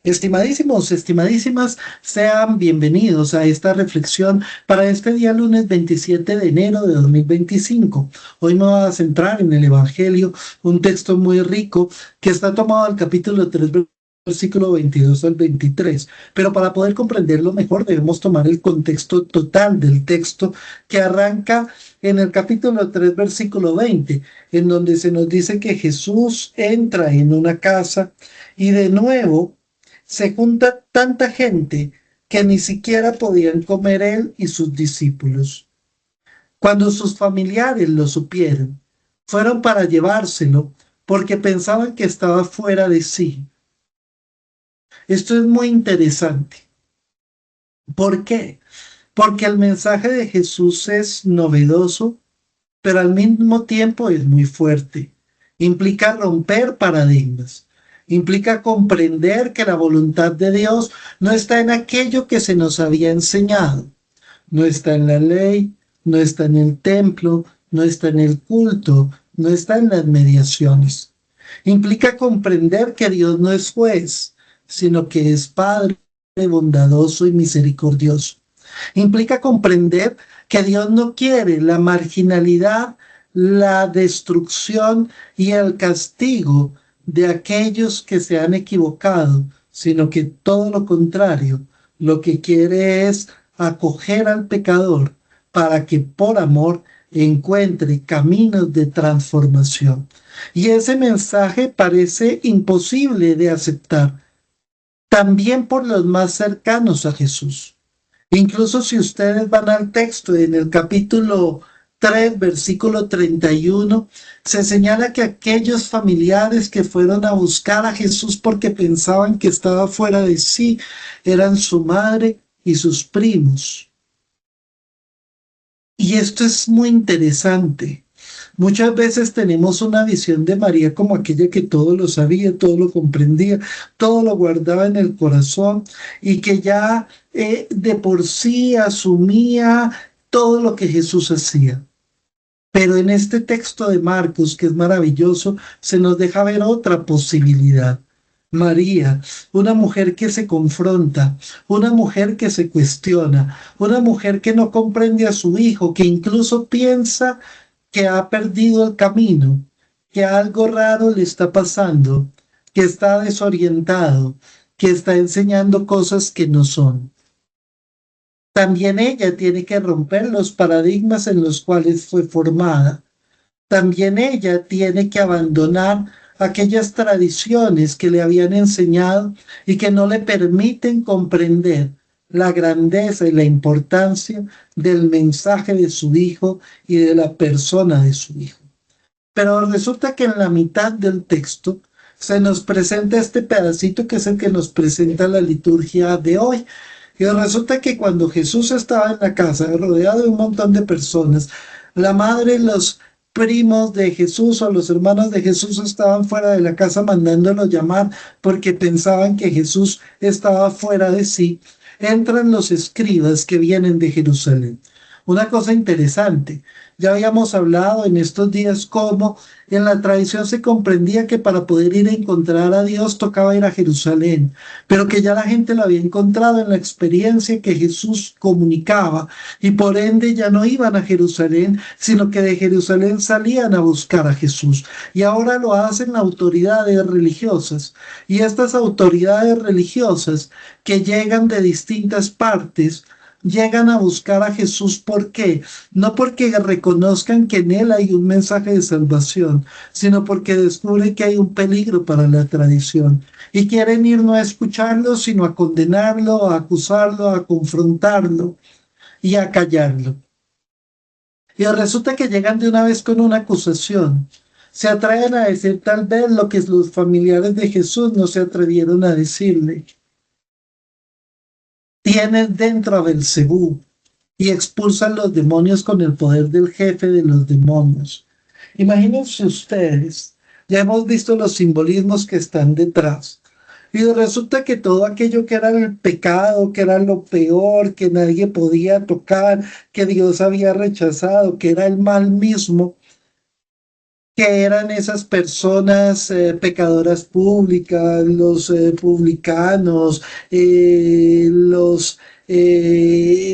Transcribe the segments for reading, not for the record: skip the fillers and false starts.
Estimadísimos, estimadísimas, sean bienvenidos a esta reflexión para este día lunes 27 de enero de 2025. Hoy me voy a centrar en el Evangelio, un texto muy rico que está tomado del capítulo 3, versículo 22 al 23. Pero para poder comprenderlo mejor debemos tomar el contexto total del texto que arranca en el capítulo 3, versículo 20, en donde se nos dice que Jesús entra en una casa y de nuevo se junta tanta gente que ni siquiera podían comer él y sus discípulos. Cuando sus familiares lo supieron, fueron para llevárselo porque pensaban que estaba fuera de sí. Esto es muy interesante. ¿Por qué? Porque el mensaje de Jesús es novedoso, pero al mismo tiempo es muy fuerte. Implica romper paradigmas. Implica comprender que la voluntad de Dios no está en aquello que se nos había enseñado. No está en la ley, no está en el templo, no está en el culto, no está en las mediaciones. Implica comprender que Dios no es juez, sino que es Padre bondadoso y misericordioso. Implica comprender que Dios no quiere la marginalidad, la destrucción y el castigo de aquellos que se han equivocado, sino que todo lo contrario, lo que quiere es acoger al pecador para que por amor encuentre caminos de transformación. Y ese mensaje parece imposible de aceptar, también por los más cercanos a Jesús. Incluso si ustedes van al texto en el capítulo 3, versículo 31, se señala que aquellos familiares que fueron a buscar a Jesús porque pensaban que estaba fuera de sí, eran su madre y sus primos. Y esto es muy interesante. Muchas veces tenemos una visión de María como aquella que todo lo sabía, todo lo comprendía, todo lo guardaba en el corazón y que ya de por sí asumía todo lo que Jesús hacía. Pero en este texto de Marcos, que es maravilloso, se nos deja ver otra posibilidad. María, una mujer que se confronta, una mujer que se cuestiona, una mujer que no comprende a su hijo, que incluso piensa que ha perdido el camino, que algo raro le está pasando, que está desorientado, que está enseñando cosas que no son. También ella tiene que romper los paradigmas en los cuales fue formada. También ella tiene que abandonar aquellas tradiciones que le habían enseñado y que no le permiten comprender la grandeza y la importancia del mensaje de su hijo y de la persona de su hijo. Pero resulta que en la mitad del texto se nos presenta este pedacito que es el que nos presenta la liturgia de hoy. Y resulta que cuando Jesús estaba en la casa, rodeado de un montón de personas, la madre, los primos de Jesús o los hermanos de Jesús estaban fuera de la casa mandándolo llamar porque pensaban que Jesús estaba fuera de sí. Entran los escribas que vienen de Jerusalén. Una cosa interesante, ya habíamos hablado en estos días cómo en la tradición se comprendía que para poder ir a encontrar a Dios tocaba ir a Jerusalén, pero que ya la gente lo había encontrado en la experiencia que Jesús comunicaba y por ende ya no iban a Jerusalén, sino que de Jerusalén salían a buscar a Jesús. Y ahora lo hacen autoridades religiosas. Y estas autoridades religiosas que llegan de distintas partes, llegan a buscar a Jesús. ¿Por qué? No porque reconozcan que en él hay un mensaje de salvación, sino porque descubren que hay un peligro para la tradición y quieren ir no a escucharlo, sino a condenarlo, a acusarlo, a confrontarlo y a callarlo. Y resulta que llegan de una vez con una acusación. Se atreven a decir tal vez lo que los familiares de Jesús no se atrevieron a decirle. Tienes dentro a Belcebú y expulsan los demonios con el poder del jefe de los demonios. Imagínense ustedes, ya hemos visto los simbolismos que están detrás. Y resulta que todo aquello que era el pecado, que era lo peor, que nadie podía tocar, que Dios había rechazado, que era el mal mismo, que eran esas personas pecadoras públicas, los publicanos, los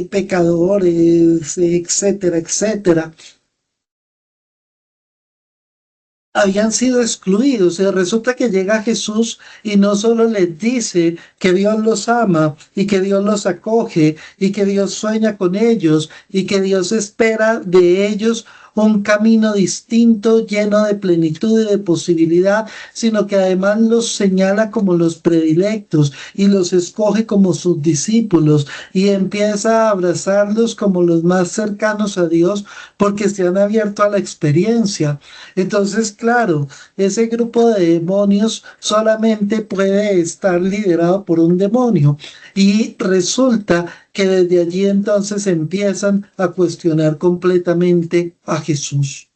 pecadores, etcétera, etcétera, habían sido excluidos. Y resulta que llega Jesús y no solo les dice que Dios los ama y que Dios los acoge y que Dios sueña con ellos y que Dios espera de ellos un camino distinto, lleno de plenitud y de posibilidad, sino que además los señala como los predilectos y los escoge como sus discípulos y empieza a abrazarlos como los más cercanos a Dios porque se han abierto a la experiencia. Entonces, claro, ese grupo de demonios solamente puede estar liderado por un demonio y resulta que desde allí entonces empiezan a cuestionar completamente a Jesús.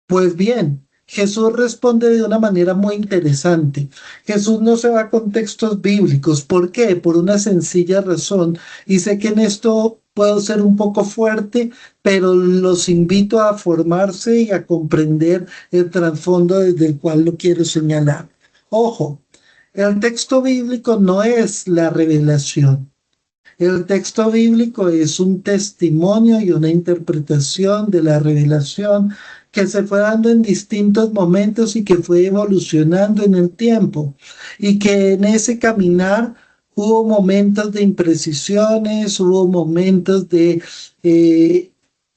Pues bien, Jesús responde de una manera muy interesante. Jesús no se va con textos bíblicos. ¿Por qué? Por una sencilla razón. Y sé que en esto puedo ser un poco fuerte, pero los invito a formarse y a comprender el trasfondo desde el cual lo quiero señalar. Ojo, el texto bíblico no es la revelación. El texto bíblico es un testimonio y una interpretación de la revelación que se fue dando en distintos momentos y que fue evolucionando en el tiempo y que en ese caminar hubo momentos de imprecisiones, hubo momentos de eh,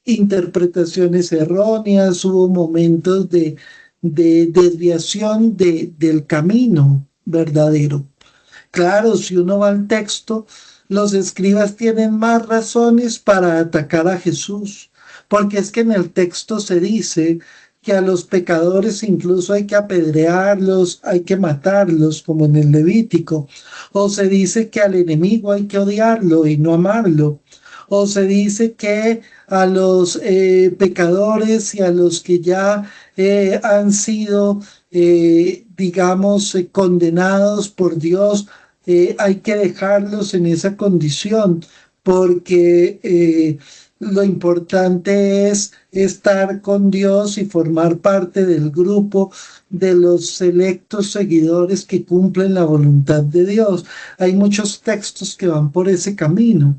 interpretaciones erróneas, hubo momentos de desviación del camino verdadero. Claro, si uno va al texto, los escribas tienen más razones para atacar a Jesús, porque es que en el texto se dice que a los pecadores incluso hay que apedrearlos, hay que matarlos, como en el Levítico, o se dice que al enemigo hay que odiarlo y no amarlo, o se dice que a los pecadores y a los que ya han sido, digamos, condenados por Dios, hay que dejarlos en esa condición porque lo importante es estar con Dios y formar parte del grupo de los selectos seguidores que cumplen la voluntad de Dios. Hay muchos textos que van por ese camino.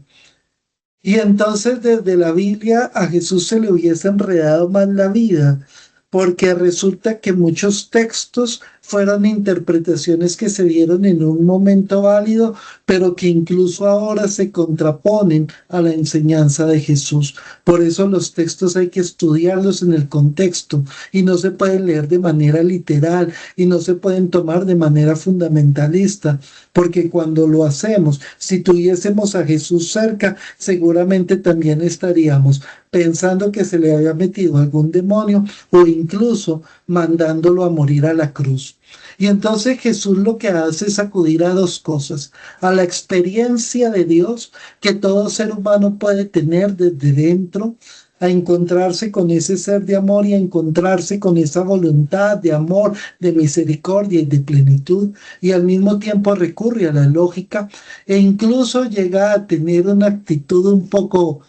Y entonces desde la Biblia a Jesús se le hubiese enredado más la vida, porque resulta que muchos textos fueron interpretaciones que se dieron en un momento válido, pero que incluso ahora se contraponen a la enseñanza de Jesús. Por eso los textos hay que estudiarlos en el contexto y no se pueden leer de manera literal y no se pueden tomar de manera fundamentalista, porque cuando lo hacemos, si tuviésemos a Jesús cerca, seguramente también estaríamos pensando que se le había metido algún demonio o incluso mandándolo a morir a la cruz. Y entonces Jesús lo que hace es acudir a dos cosas: a la experiencia de Dios que todo ser humano puede tener desde dentro, a encontrarse con ese ser de amor y a encontrarse con esa voluntad de amor, de misericordia y de plenitud, y al mismo tiempo recurre a la lógica e incluso llega a tener una actitud un poco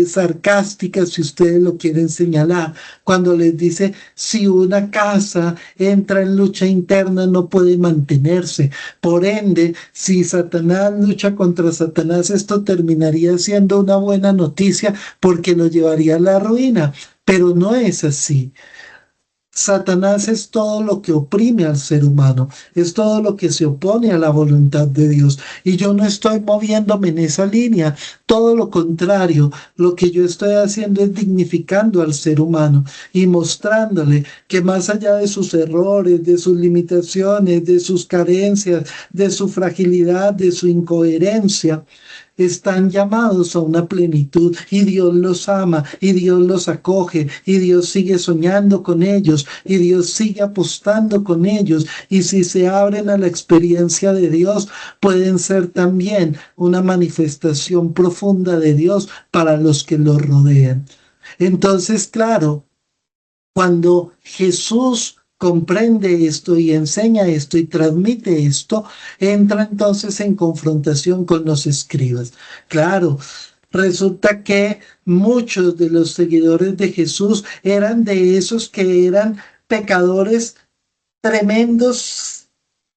sarcástica, si ustedes lo quieren señalar, cuando les dice, si una casa entra en lucha interna no puede mantenerse. Por ende, si Satanás lucha contra Satanás, esto terminaría siendo una buena noticia porque lo llevaría a la ruina. Pero no es así. Satanás es todo lo que oprime al ser humano, es todo lo que se opone a la voluntad de Dios. Y yo no estoy moviéndome en esa línea, todo lo contrario, lo que yo estoy haciendo es dignificando al ser humano y mostrándole que más allá de sus errores, de sus limitaciones, de sus carencias, de su fragilidad, de su incoherencia, están llamados a una plenitud y Dios los ama y Dios los acoge y Dios sigue soñando con ellos y Dios sigue apostando con ellos, y si se abren a la experiencia de Dios pueden ser también una manifestación profunda de Dios para los que los rodean. Entonces, claro, cuando Jesús comprende esto y enseña esto y transmite esto, entra entonces en confrontación con los escribas. Claro, resulta que muchos de los seguidores de Jesús eran de esos que eran pecadores tremendos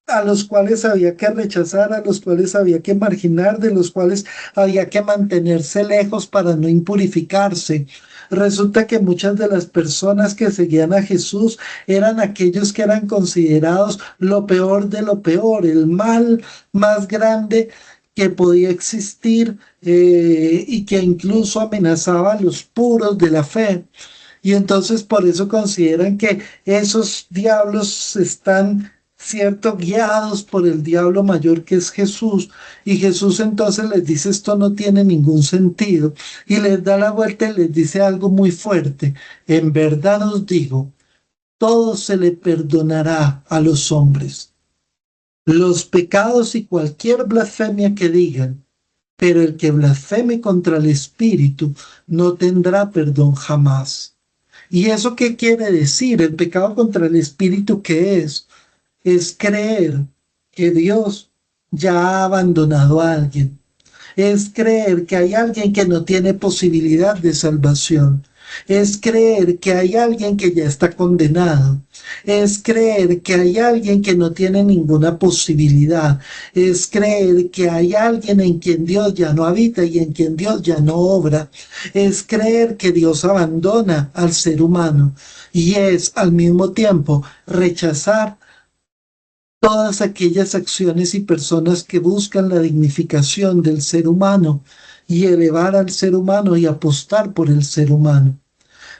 a los cuales había que rechazar, a los cuales había que marginar, de los cuales había que mantenerse lejos para no impurificarse. Resulta que muchas de las personas que seguían a Jesús eran aquellos que eran considerados lo peor de lo peor, el mal más grande que podía existir, y que incluso amenazaba a los puros de la fe. Y entonces por eso consideran que esos diablos están, cierto, guiados por el diablo mayor que es Jesús. Y Jesús entonces les dice esto no tiene ningún sentido. Y les da la vuelta y les dice algo muy fuerte. En verdad os digo, todo se le perdonará a los hombres. Los pecados y cualquier blasfemia que digan, pero el que blasfeme contra el Espíritu no tendrá perdón jamás. ¿Y eso qué quiere decir? El pecado contra el Espíritu, ¿qué es? Es creer que Dios ya ha abandonado a alguien. Es creer que hay alguien que no tiene posibilidad de salvación. Es creer que hay alguien que ya está condenado. Es creer que hay alguien que no tiene ninguna posibilidad. Es creer que hay alguien en quien Dios ya no habita y en quien Dios ya no obra. Es creer que Dios abandona al ser humano. Y es al mismo tiempo rechazar todas aquellas acciones y personas que buscan la dignificación del ser humano y elevar al ser humano y apostar por el ser humano.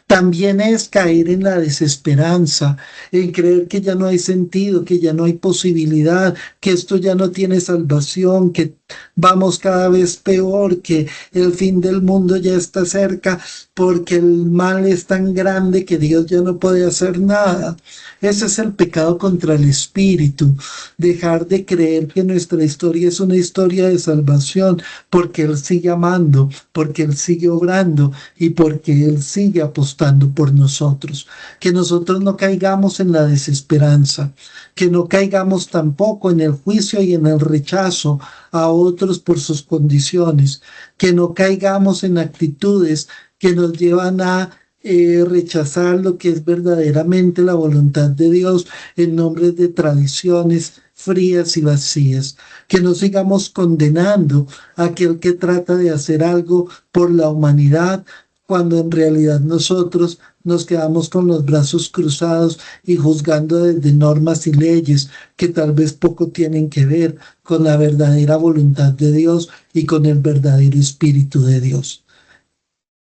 También es caer en la desesperanza, en creer que ya no hay sentido, que ya no hay posibilidad, que esto ya no tiene salvación, que vamos cada vez peor, que el fin del mundo ya está cerca, porque el mal es tan grande que Dios ya no puede hacer nada. Ese es el pecado contra el espíritu, dejar de creer que nuestra historia es una historia de salvación, porque Él sigue amando, porque Él sigue obrando y porque Él sigue apostando por nosotros. Que nosotros no caigamos en la desesperanza, que no caigamos tampoco en el juicio y en el rechazo a otros por sus condiciones, que no caigamos en actitudes que nos llevan a rechazar lo que es verdaderamente la voluntad de Dios en nombre de tradiciones frías y vacías, que no sigamos condenando a aquel que trata de hacer algo por la humanidad, cuando en realidad nosotros nos quedamos con los brazos cruzados y juzgando desde normas y leyes que tal vez poco tienen que ver con la verdadera voluntad de Dios y con el verdadero Espíritu de Dios.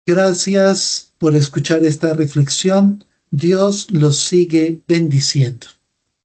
Gracias por escuchar esta reflexión. Dios los sigue bendiciendo.